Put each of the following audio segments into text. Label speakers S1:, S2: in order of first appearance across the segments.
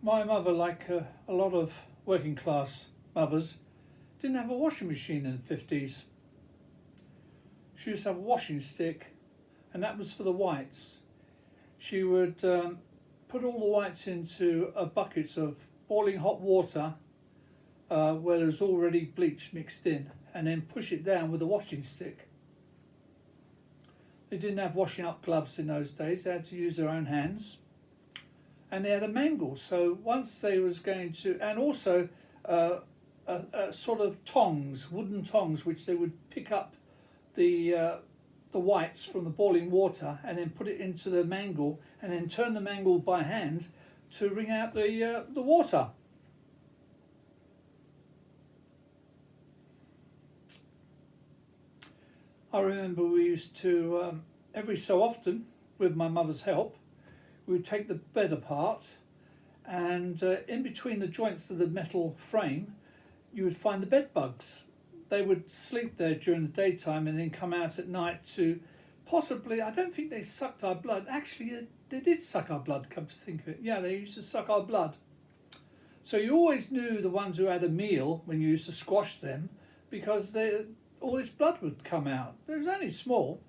S1: My mother, like a lot of working class mothers, didn't have a washing machine in the 50s. She used to have a washing stick, and that was for the whites. She would put all the whites into a bucket of boiling hot water where there was already bleach mixed in, and then push it down with a washing stick. They didn't have washing up gloves in those days, they had to use their own hands. And they had a mangle, so once they was going to, and also a sort of tongs, wooden tongs, which they would pick up the whites from the boiling water and then put it into the mangle and then turn the mangle by hand to wring out the water. I remember we used to, every so often, with my mother's help, we would take the bed apart, and in between the joints of the metal frame you would find the bed bugs. They would sleep there during the daytime and then come out at night to possibly, I don't think they sucked our blood. Actually, they did suck our blood, come to think of it. Yeah, they used to suck our blood. So you always knew the ones who had a meal when you used to squash them, because all this blood would come out. It was only small.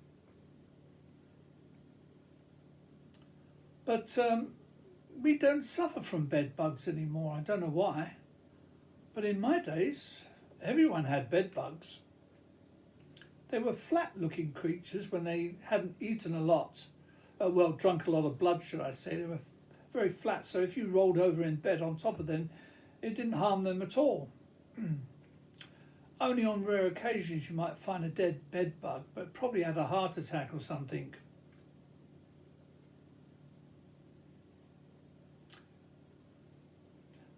S1: But we don't suffer from bed bugs anymore. I don't know why. But in my days, everyone had bed bugs. They were flat-looking creatures when they hadn't eaten a lot. Drunk a lot of blood, should I say. They were very flat, so if you rolled over in bed on top of them, it didn't harm them at all. Only on rare occasions you might find a dead bed bug, but probably had a heart attack or something.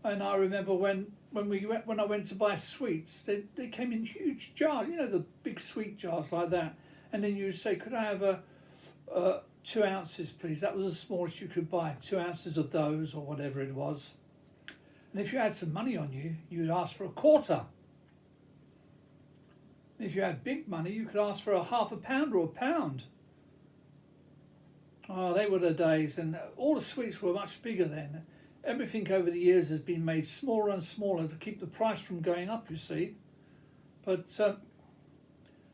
S1: And I remember when I went to buy sweets, they came in huge jars, you know, the big sweet jars like that. And then you would say, could I have 2 ounces, please? That was the smallest you could buy, 2 ounces of those or whatever it was. And if you had some money on you, you'd ask for a quarter. And if you had big money, you could ask for a half a pound or a pound. Oh, they were the days, and all the sweets were much bigger then. Everything over the years has been made smaller and smaller to keep the price from going up, you see. But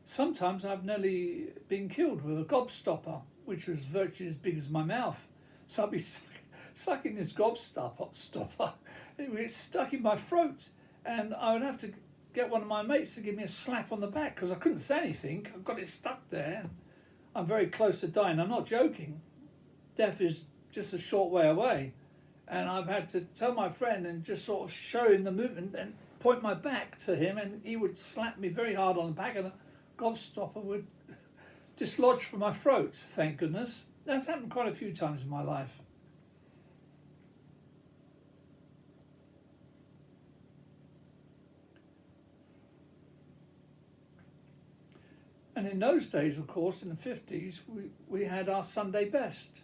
S1: sometimes I've nearly been killed with a gobstopper, which was virtually as big as my mouth. So I'd be sucking this gobstopper. Anyway, it's stuck in my throat, and I would have to get one of my mates to give me a slap on the back because I couldn't say anything. I've got it stuck there. I'm very close to dying. I'm not joking. Death is just a short way away. And I've had to tell my friend and just sort of show him the movement and point my back to him, and he would slap me very hard on the back, and a gobstopper would dislodge from my throat, thank goodness. That's happened quite a few times in my life. And in those days, of course, in the 50s, we had our Sunday best.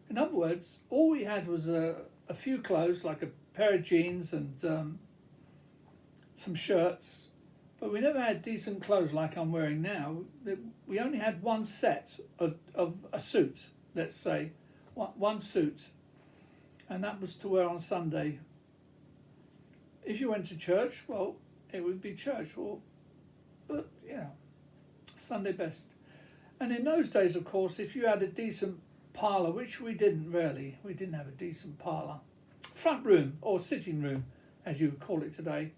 S1: In other words, all we had was a few clothes, like a pair of jeans and some shirts, but we never had decent clothes like I'm wearing now. We only had one set of a suit, let's say, one suit, and that was to wear on Sunday. If you went to church, well, it would be church, but yeah, Sunday best. And in those days, of course, if you had a decent parlour, which we didn't really. We didn't have a decent parlour. Front room, or sitting room, as you would call it today.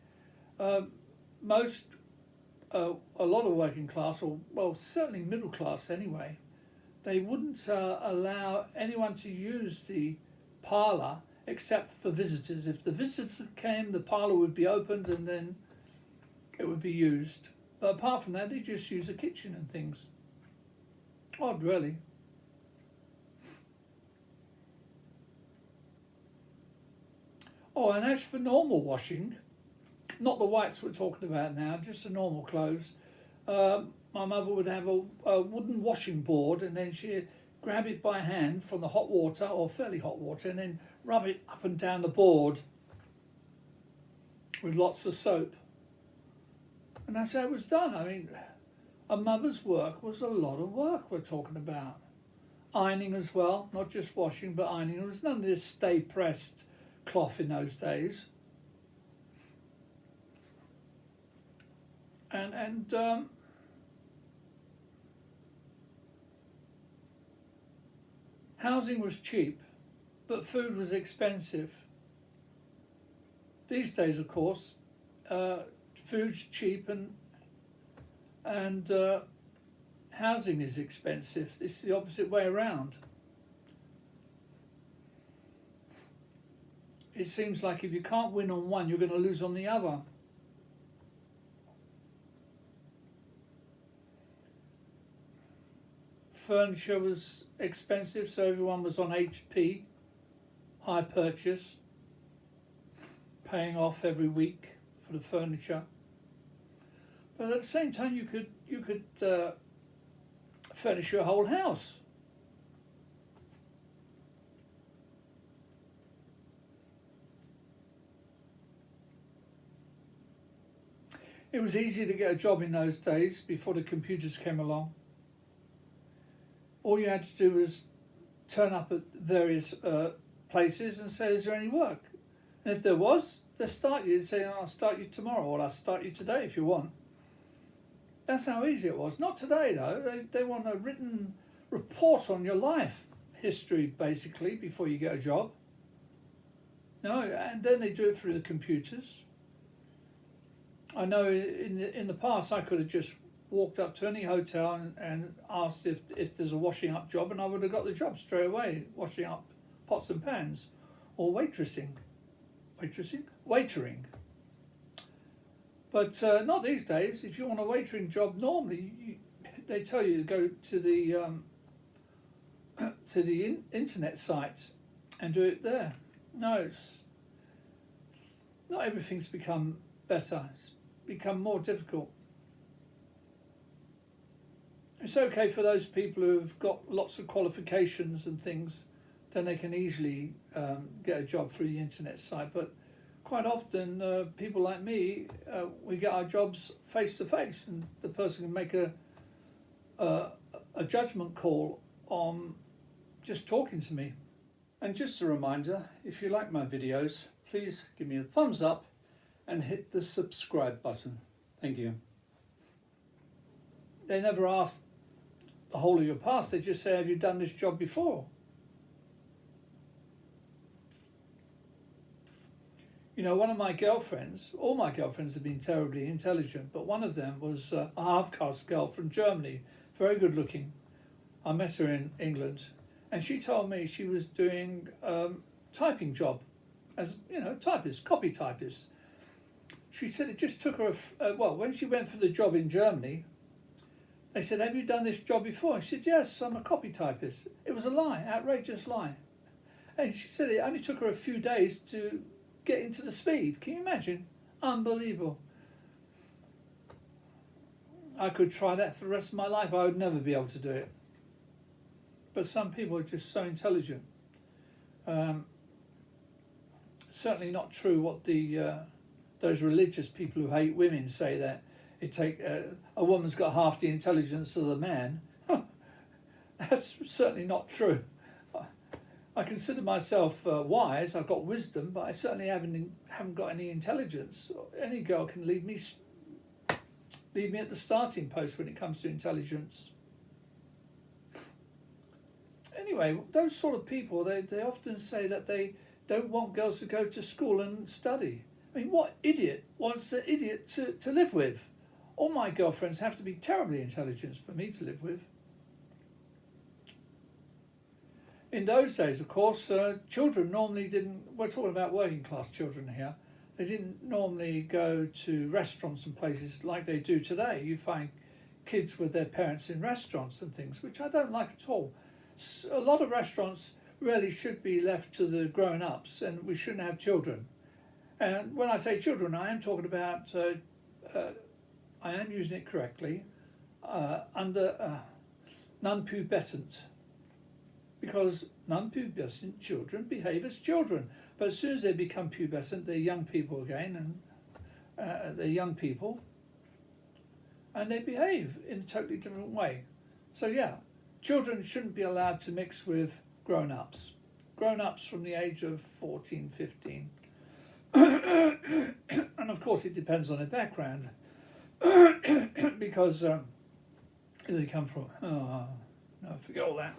S1: A lot of working class, or well, certainly middle class anyway, they wouldn't allow anyone to use the parlour except for visitors. If the visitor came, the parlour would be opened and then it would be used. But apart from that, they just use the kitchen and things. Odd, really. Oh, and as for normal washing, not the whites we're talking about now, just the normal clothes, my mother would have a wooden washing board, and then she'd grab it by hand from the hot water, or fairly hot water, and then rub it up and down the board with lots of soap. And that's how it was done. I mean, a mother's work was a lot of work we're talking about. Ironing as well, not just washing, but ironing. There was none of this stay pressed cloth in those days. And housing was cheap, but food was expensive. These days, of course, food's cheap and housing is expensive. It's the opposite way around. It seems like if you can't win on one, you're going to lose on the other. Furniture was expensive, so everyone was on HP, high purchase, paying off every week for the furniture. But at the same time, you could furnish your whole house. It was easy to get a job in those days before the computers came along. All you had to do was turn up at various places and say, is there any work? And if there was, they'd start you and say, I'll start you tomorrow, or I'll start you today if you want. That's how easy it was. Not today, though. They want a written report on your life history, basically, before you get a job. No, and then they do it through the computers. I know in the past I could have just walked up to any hotel and asked if there's a washing up job, and I would have got the job straight away, washing up pots and pans, or waitering. But not these days. If you want a waitering job, normally they tell you to go to the internet sites and do it there. No, not everything's become better. It's become more difficult. It's okay for those people who've got lots of qualifications and things, then they can easily get a job through the internet site. But quite often, people like me, we get our jobs face to face, and the person can make a judgment call on just talking to me. And just a reminder, if you like my videos, please give me a thumbs up and hit the subscribe button. Thank you. They never ask the whole of your past, they just say, have you done this job before? You know, one of my girlfriends, all my girlfriends have been terribly intelligent, but one of them was a half-caste girl from Germany, very good looking. I met her in England, and she told me she was doing typing job as, typist, copy typist. She said it just took her, when she went for the job in Germany, they said, have you done this job before? She said, yes, I'm a copy typist. It was a lie, outrageous lie. And she said it only took her a few days to get into the speed. Can you imagine? Unbelievable. I could try that for the rest of my life. I would never be able to do it. But some people are just so intelligent. Certainly not true what those religious people who hate women say, that a woman's got half the intelligence of the man. That's certainly not true. I consider myself wise. I've got wisdom, but I certainly haven't got any intelligence. Any girl can leave me at the starting post when it comes to intelligence. Anyway, those sort of people, they often say that they don't want girls to go to school and study. I mean, what idiot wants an idiot to live with? All my girlfriends have to be terribly intelligent for me to live with. In those days, of course, children normally we're talking about working class children here, they didn't normally go to restaurants and places like they do today. You find kids with their parents in restaurants and things, which I don't like at all. A lot of restaurants really should be left to the grown-ups, and we shouldn't have children. And when I say children, I am talking about, I am using it correctly, under non-pubescent. Because non-pubescent children behave as children. But as soon as they become pubescent, they're young people again, and they're young people, and they behave in a totally different way. So yeah, children shouldn't be allowed to mix with grown-ups. grown-ups from the age of 14, 15. And of course it depends on their background. Because where they come from. Oh, no, forget all that.